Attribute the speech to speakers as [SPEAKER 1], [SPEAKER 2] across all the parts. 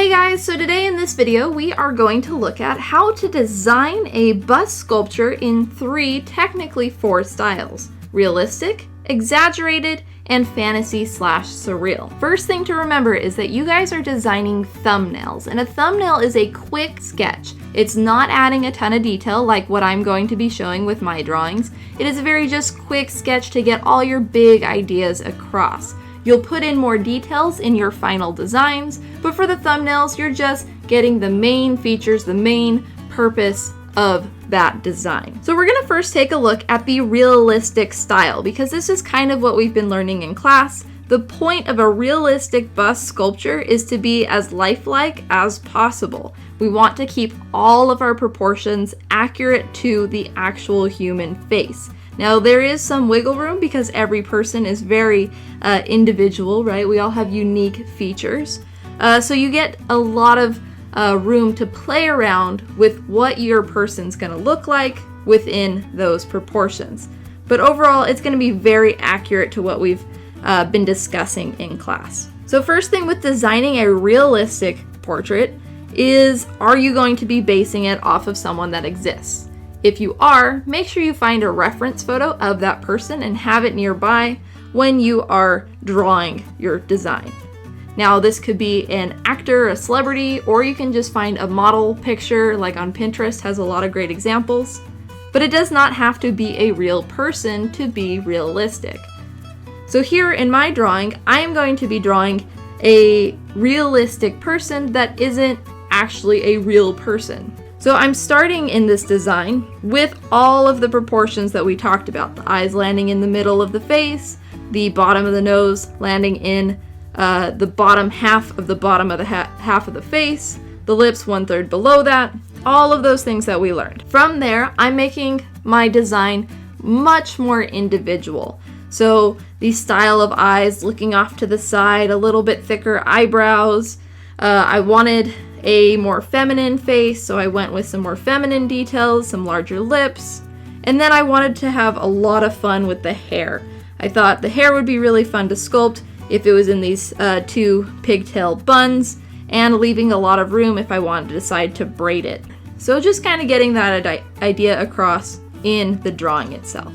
[SPEAKER 1] Hey guys, so today in this video we are going to look at how to design a bust sculpture in technically four styles: realistic, exaggerated, and fantasy/surreal. First thing to remember is that you guys are designing thumbnails, and a thumbnail is a quick sketch. It's not adding a ton of detail like what I'm going to be showing with my drawings. It is a very just quick sketch to get all your big ideas across. You'll put in more details in your final designs, but for the thumbnails, you're just getting the main features, the main purpose of that design. So we're gonna first take a look at the realistic style, because this is kind of what we've been learning in class. The point of a realistic bust sculpture is to be as lifelike as possible. We want to keep all of our proportions accurate to the actual human face. Now there is some wiggle room because every person is very individual, right? We all have unique features. So you get a lot of room to play around with what your person's gonna look like within those proportions. But overall, it's gonna be very accurate to what we've been discussing in class. So first thing with designing a realistic portrait is, are you going to be basing it off of someone that exists? If you are, make sure you find a reference photo of that person and have it nearby when you are drawing your design. Now this could be an actor, a celebrity, or you can just find a model picture, like on Pinterest has a lot of great examples. But it does not have to be a real person to be realistic. So here in my drawing, I am going to be drawing a realistic person that isn't actually a real person. So I'm starting in this design with all of the proportions that we talked about. The eyes landing in the middle of the face, the bottom of the nose landing in the bottom half of the bottom of the half of the face, the lips 1/3 below that, all of those things that we learned. From there, I'm making my design much more individual. So the style of eyes looking off to the side, a little bit thicker eyebrows. I wanted a more feminine face, so I went with some more feminine details, some larger lips, and then I wanted to have a lot of fun with the hair. I thought the hair would be really fun to sculpt if it was in these two pigtail buns, and leaving a lot of room if I wanted to decide to braid it. So just kind of getting that idea across in the drawing itself.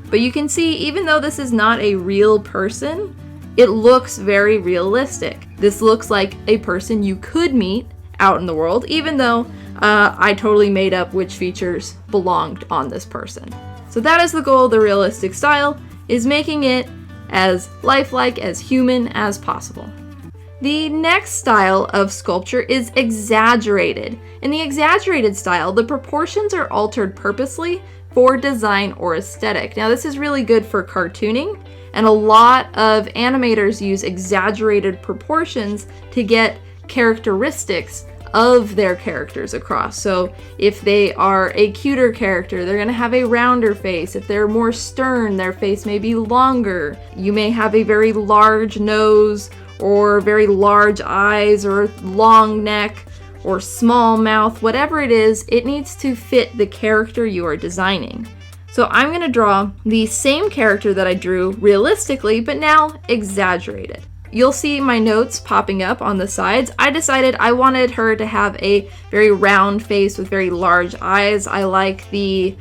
[SPEAKER 1] But you can see, even though this is not a real person, it looks very realistic. This looks like a person you could meet out in the world, even though I totally made up which features belonged on this person. So that is the goal of the realistic style, is making it as lifelike, as human as possible. The next style of sculpture is exaggerated. In the exaggerated style, the proportions are altered purposely for design or aesthetic. Now this is really good for cartooning, and a lot of animators use exaggerated proportions to get characteristics of their characters across. So if they are a cuter character, they're gonna have a rounder face. If they're more stern, their face may be longer. You may have a very large nose, or very large eyes, or long neck, or small mouth. Whatever it is, it needs to fit the character you are designing. So I'm going to draw the same character that I drew realistically, but now exaggerated. You'll see my notes popping up on the sides. I decided I wanted her to have a very round face with very large eyes. I like the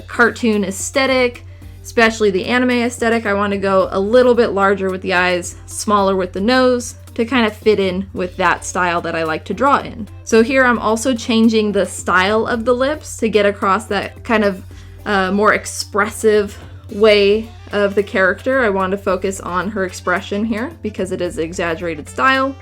[SPEAKER 1] cartoon aesthetic, especially the anime aesthetic. I want to go a little bit larger with the eyes, smaller with the nose, to kind of fit in with that style that I like to draw in. So here I'm also changing the style of the lips to get across that kind of more expressive way of the character. I want to focus on her expression here because it is an exaggerated style.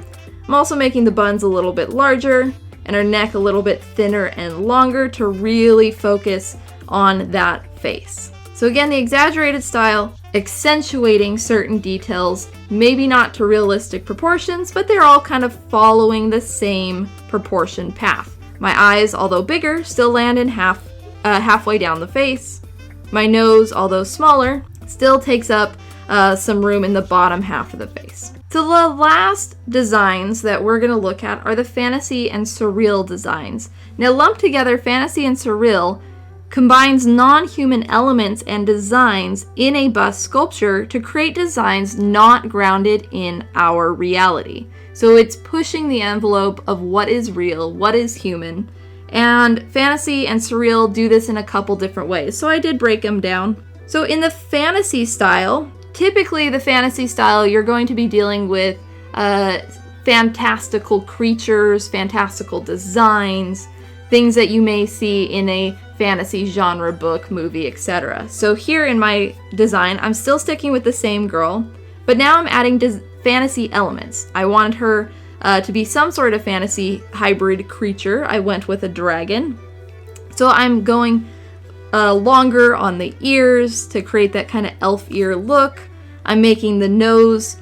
[SPEAKER 1] I'm also making the buns a little bit larger and her neck a little bit thinner and longer to really focus on that face. So again, the exaggerated style, accentuating certain details, maybe not to realistic proportions, but they're all kind of following the same proportion path. My eyes, although bigger, still land in halfway down the face. My nose, although smaller, still takes up some room in the bottom half of the face. So the last designs that we're going to look at are the fantasy and surreal designs. Now lumped together, fantasy and surreal combines non-human elements and designs in a bust sculpture to create designs not grounded in our reality. So it's pushing the envelope of what is real, what is human. And fantasy and surreal do this in a couple different ways. So I did break them down. So in the fantasy style, typically the fantasy style, you're going to be dealing with fantastical creatures, fantastical designs, things that you may see in a fantasy genre book, movie, etc. So here in my design, I'm still sticking with the same girl, but now I'm adding fantasy elements. I wanted her to be some sort of fantasy hybrid creature. I went with a dragon. So I'm going longer on the ears to create that kind of elf ear look. I'm making the nose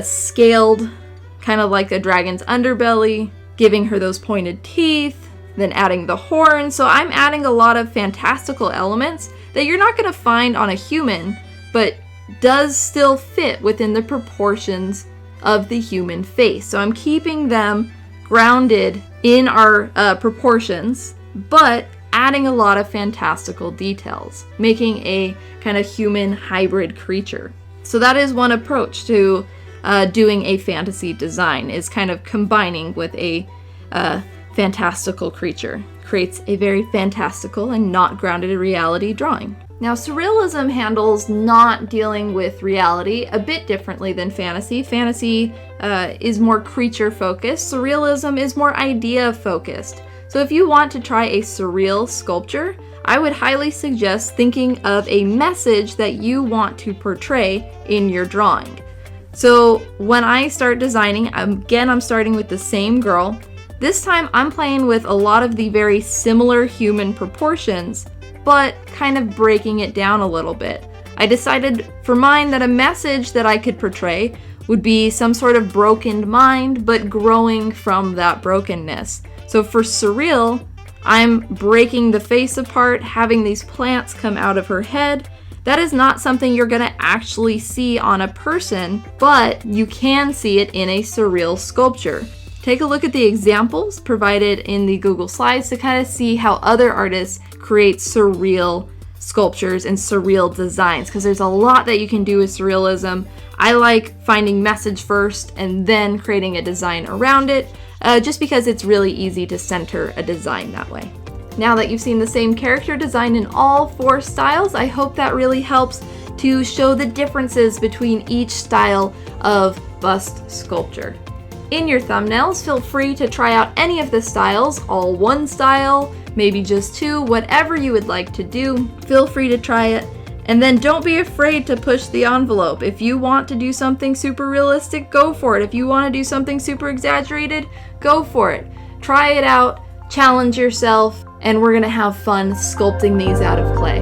[SPEAKER 1] scaled, kind of like a dragon's underbelly, giving her those pointed teeth, then adding the horns. So I'm adding a lot of fantastical elements that you're not going to find on a human, but does still fit within the proportions of the human face. So I'm keeping them grounded in our proportions, but adding a lot of fantastical details, making a kind of human hybrid creature. So that is one approach to doing a fantasy design, is kind of combining with a fantastical creature. Creates a very fantastical and not grounded in reality drawing. Now, surrealism handles not dealing with reality a bit differently than fantasy. Fantasy is more creature focused. Surrealism is more idea focused. So if you want to try a surreal sculpture, I would highly suggest thinking of a message that you want to portray in your drawing. So when I start designing, again, I'm starting with the same girl. This time I'm playing with a lot of the very similar human proportions, but kind of breaking it down a little bit. I decided for mine that a message that I could portray would be some sort of broken mind, but growing from that brokenness. So for surreal, I'm breaking the face apart, having these plants come out of her head. That is not something you're gonna actually see on a person, but you can see it in a surreal sculpture. Take a look at the examples provided in the Google Slides to kind of see how other artists create surreal sculptures and surreal designs, because there's a lot that you can do with surrealism. I like finding message first and then creating a design around it, just because it's really easy to center a design that way. Now that you've seen the same character design in all 4 styles, I hope that really helps to show the differences between each style of bust sculpture. In your thumbnails, feel free to try out any of the styles, all one style, maybe just 2, whatever you would like to do. Feel free to try it. And then don't be afraid to push the envelope. If you want to do something super realistic, go for it. If you want to do something super exaggerated, go for it. Try it out, challenge yourself, and we're gonna have fun sculpting these out of clay.